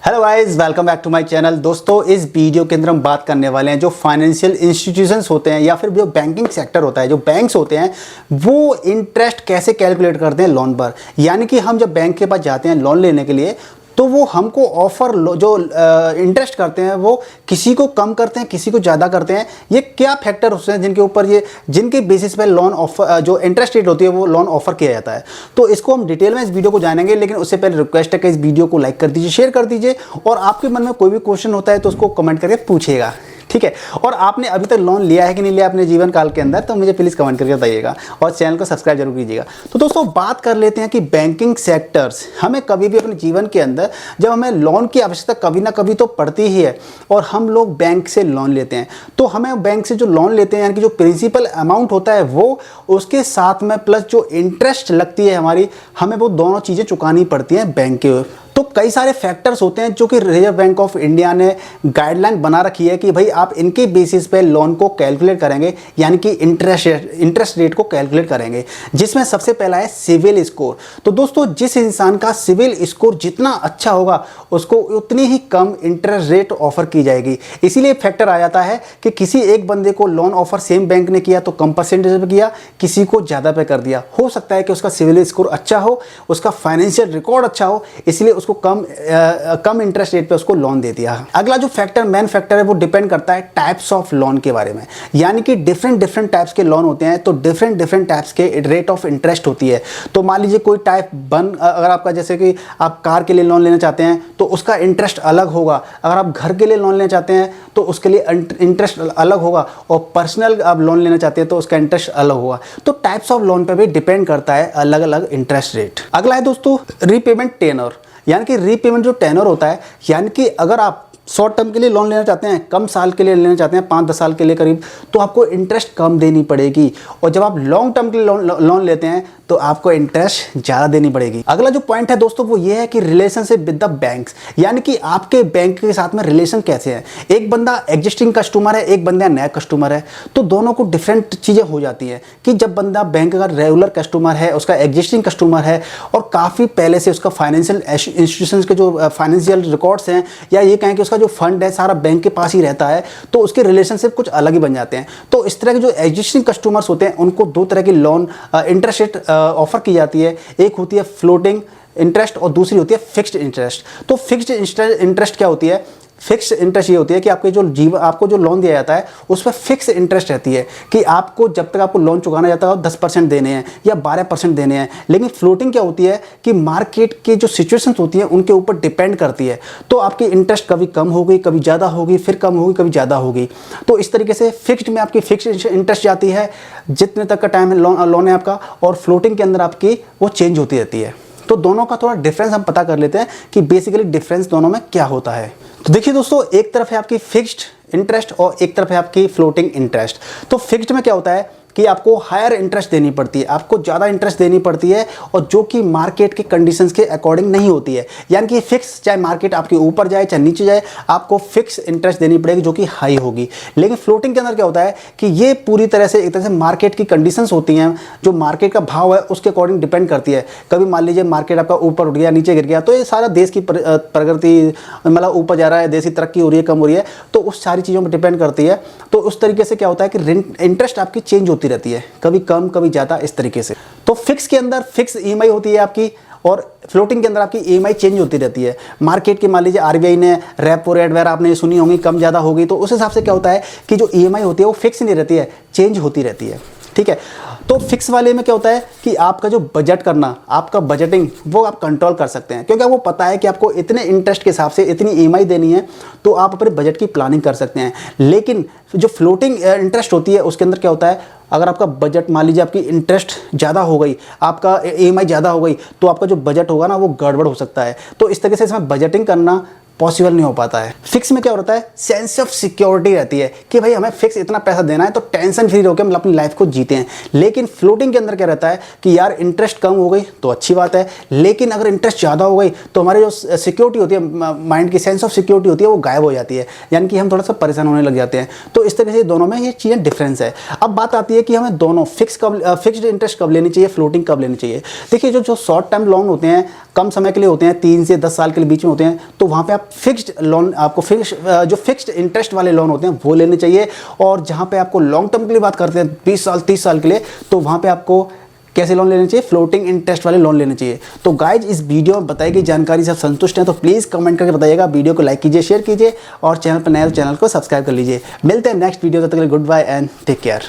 Hello guys, welcome back to my channel. दोस्तों, इस video के अंदर हम बात करने वाले हैं जो फाइनेंशियल इंस्टीट्यूशंस होते हैं या फिर जो बैंकिंग सेक्टर होता है, जो बैंक्स होते हैं, वो इंटरेस्ट कैसे कैलकुलेट करते हैं लोन पर। यानी कि हम जब बैंक के पास जाते हैं लोन लेने के लिए, तो वो हमको ऑफर जो इंटरेस्ट करते हैं वो किसी को कम करते हैं, किसी को ज़्यादा करते हैं। ये क्या फैक्टर होते हैं जिनके ऊपर जिनके बेसिस पे लोन ऑफर जो इंटरेस्ट रेट होती है वो लोन ऑफर किया जाता है। तो इसको हम डिटेल में इस वीडियो को जानेंगे, लेकिन उससे पहले रिक्वेस्ट है कि इस वीडियो को लाइक कर दीजिए, शेयर कर दीजिए, और आपके मन में कोई भी क्वेश्चन होता है तो उसको कमेंट करके पूछिएगा, ठीक है। और आपने अभी तक लोन लिया है कि नहीं लिया अपने जीवन काल के अंदर, तो मुझे प्लीज़ कमेंट करके बताइएगा और चैनल को सब्सक्राइब जरूर कीजिएगा। तो दोस्तों, बात कर लेते हैं कि बैंकिंग सेक्टर्स हमें कभी भी अपने जीवन के अंदर जब हमें लोन की आवश्यकता कभी ना कभी तो पड़ती ही है, और हम लोग बैंक से लोन लेते हैं, तो हमें बैंक से जो लोन लेते हैं यानी कि जो प्रिंसिपल अमाउंट होता है वो, उसके साथ में प्लस जो इंटरेस्ट लगती है हमारी, हमें वो दोनों चीज़ें चुकानी पड़ती हैं बैंक के। तो कई सारे फैक्टर्स होते हैं जो कि रिजर्व बैंक ऑफ इंडिया ने गाइडलाइन बना रखी है कि भाई आप इनके बेसिस पे लोन को कैलकुलेट करेंगे, यानी कि इंटरेस्ट रेट को कैलकुलेट करेंगे, जिसमें सबसे पहला है सिविल स्कोर। तो दोस्तों, जिस इंसान का सिविल स्कोर जितना अच्छा होगा उसको उतनी ही कम इंटरेस्ट रेट ऑफर की जाएगी। इसीलिए फैक्टर आ जाता है कि किसी एक बंदे को लोन ऑफर सेम बैंक ने किया तो कम परसेंटेज पे किया, किसी को ज़्यादा पे कर दिया। हो सकता है कि उसका सिविल स्कोर अच्छा हो, उसका फाइनेंशियल रिकॉर्ड अच्छा हो, इसलिए उसको कम इंटरेस्ट रेट पे उसको लोन दे दिया। अगला जो मेन फैक्टर है वो डिपेंड करता है टाइप्स ऑफ लोन के बारे में, यानी कि डिफरेंट टाइप्स के लोन होते हैं, तो डिफरेंट टाइप्स के रेट ऑफ इंटरेस्ट होती है। तो मान लीजिए कोई टाइप अगर आपका, जैसे कि आप कार के लिए लोन लेना चाहते हैं तो उसका इंटरेस्ट अलग होगा, अगर आप घर के लिए लोन लेना चाहते हैं तो उसके लिए इंटरेस्ट अलग होगा, और पर्सनल आप लोन लेना चाहते हैं तो उसका इंटरेस्ट अलग होगा। तो टाइप्स ऑफ लोन पर भी डिपेंड करता है अलग अलग इंटरेस्ट रेट। अगला है दोस्तों रीपेमेंट टेनर, यानी कि रीपेमेंट जो टेनर होता है, यानी कि अगर आप शॉर्ट टर्म के लिए लोन लेना चाहते हैं, कम साल के लिए लेना चाहते हैं, 5-10 साल के लिए करीब, तो आपको इंटरेस्ट कम देनी पड़ेगी। और जब आप लॉन्ग टर्म के लिए लोन लेते हैं तो आपको इंटरेस्ट ज़्यादा देनी पड़ेगी। अगला जो पॉइंट है दोस्तों वो ये है कि रिलेशनशिप विद द बैंक्स, यानी कि आपके बैंक के साथ में रिलेशन कैसे है। एक बंदा एग्जिस्टिंग कस्टमर है, एक बंदा नया कस्टमर है, तो दोनों को डिफरेंट चीज़ें हो जाती हैं कि जब बंदा बैंक का रेगुलर कस्टमर है, उसका एग्जिस्टिंग कस्टमर है, और काफ़ी पहले से उसका फाइनेंशियल इंस्टीट्यूशंस के जो फाइनेंशियल रिकॉर्ड्स हैं, या ये कहें कि उसका जो फंड है सारा बैंक के पास ही रहता है, तो उसके रिलेशनशिप कुछ अलग ही बन जाते हैं। तो इस तरह के जो एग्जिस्टिंग कस्टमर्स होते हैं उनको दो तरह की लोन इंटरेस्ट रेट ऑफर की जाती है। एक होती है फ्लोटिंग इंटरेस्ट और दूसरी होती है फिक्स्ड इंटरेस्ट। तो फिक्स्ड इंटरेस्ट क्या होती है? फिक्स इंटरेस्ट ये होती है कि आपको जो लोन दिया जाता है उस पर फिक्स इंटरेस्ट रहती है कि आपको जब तक आपको लोन चुकाना जाता है 10% देने हैं या 12% देने हैं। लेकिन फ्लोटिंग क्या होती है कि मार्केट की जो सिचुएशंस होती हैं उनके ऊपर डिपेंड करती है, तो आपकी इंटरेस्ट कभी कम होगी, कभी ज़्यादा होगी, फिर कम होगी, कभी ज़्यादा होगी। तो इस तरीके से फिक्स्ड में आपकी फिक्स्ड इंटरेस्ट जाती है जितने तक का टाइम लोन है आपका, और फ्लोटिंग के अंदर आपकी वो चेंज होती रहती है। तो दोनों का थोड़ा डिफरेंस हम पता कर लेते हैं कि बेसिकली डिफरेंस दोनों में क्या होता है। तो देखिए दोस्तों, एक तरफ है आपकी फिक्स्ड इंटरेस्ट और एक तरफ है आपकी फ्लोटिंग इंटरेस्ट। तो फिक्स्ड में क्या होता है कि आपको हायर इंटरेस्ट देनी पड़ती है, आपको ज़्यादा इंटरेस्ट देनी पड़ती है, और जो कि मार्केट के कंडीशंस के अकॉर्डिंग नहीं होती है। यानी कि फिक्स, चाहे मार्केट आपके ऊपर जाए चाहे नीचे जाए, आपको फिक्स इंटरेस्ट देनी पड़ेगी जो कि हाई होगी। लेकिन फ्लोटिंग के अंदर क्या होता है कि ये पूरी तरह से एक तरह से मार्केट की कंडीशंस होती हैं, जो मार्केट का भाव है उसके अकॉर्डिंग डिपेंड करती है। कभी मान लीजिए मार्केट आपका ऊपर उठ गया, नीचे गिर गया, तो ये सारा देश की प्रगति, मतलब ऊपर जा रहा है, देश की तरक्की हो रही है, कम हो रही है, तो उस सारी चीज़ों पर डिपेंड करती है। तो उस तरीके से क्या होता है कि इंटरेस्ट आपकी चेंज होती रहती है, कभी कम कभी ज़्यादा, इस तरीके से। तो फिक्स के अंदर फिक्स ईएमआई होती है आपकी, और फ्लोटिंग के अंदर आपकी ईएमआई चेंज होती रहती है। मार्केट की मान लीजिए आरबीआई ने रेपो रेट वगैरह आपने सुनी होंगी, कम ज़्यादा होगी, तो उस हिसाब से क्या होता है कि जो ईएमआई होती है वो फिक्स नहीं रहती है, चेंज होती रहती है, ठीक है। तो फिक्स वाले में क्या होता है कि आपका जो बजट करना, आपका बजटिंग, वो आप कंट्रोल कर सकते हैं, क्योंकि आपको पता है कि आपको इतने इंटरेस्ट के हिसाब से इतनी ईएमआई देनी है, तो आप अपने बजट की प्लानिंग कर सकते हैं। लेकिन जो फ्लोटिंग इंटरेस्ट होती है उसके अंदर क्या होता है, अगर आपका बजट, मान लीजिए आपकी इंटरेस्ट ज़्यादा हो गई, आपका ईएमआई ज़्यादा हो गई, तो आपका जो बजट होगा ना वो गड़बड़ हो सकता है। तो इस तरीके से इसमें बजटिंग करना पॉसिबल नहीं हो पाता है। फिक्स में क्या होता है, सेंस ऑफ सिक्योरिटी रहती है कि भाई हमें फिक्स इतना पैसा देना है, तो टेंशन फ्री होकर हम अपनी लाइफ को जीते हैं। लेकिन फ्लोटिंग के अंदर क्या रहता है कि यार इंटरेस्ट कम हो गई तो अच्छी बात है, लेकिन अगर इंटरेस्ट ज़्यादा हो गई तो हमारी जो सिक्योरिटी होती है, माइंड की सेंस ऑफ सिक्योरिटी होती है, वो गायब हो जाती है, यानी कि हम थोड़ा सा परेशान होने लग जाते हैं। तो इस तरीके से दोनों में ये चीज़ें डिफरेंस है। अब बात आती है कि हमें दोनों फिक्स्ड इंटरेस्ट कब लेनी चाहिए, फ्लोटिंग कब लेनी चाहिए। देखिए जो शॉर्ट टर्म लोन होते हैं, कम समय के लिए होते हैं, 3 से 10 साल के लिए बीच में होते हैं, तो वहाँ पे आप फिक्स्ड लोन, आपको फिक्स्ड इंटरेस्ट वाले लोन होते हैं वो लेने चाहिए। और जहाँ पे आपको लॉन्ग टर्म के लिए बात करते हैं 20 साल 30 साल के लिए, तो वहाँ पे आपको कैसे लोन लेने चाहिए, फ्लोटिंग इंटरेस्ट वाले लोन लेने चाहिए। तो गाइज इस वीडियो में बताई गई जानकारी से आप संतुष्ट हैं तो प्लीज़ कमेंट करके बताइएगा। वीडियो को लाइक कीजिए, शेयर कीजिए और चैनल पर नया तो चैनल को सब्सक्राइब कर लीजिए। मिलते हैं नेक्स्ट वीडियो, तब तक के लिए goodbye and take care.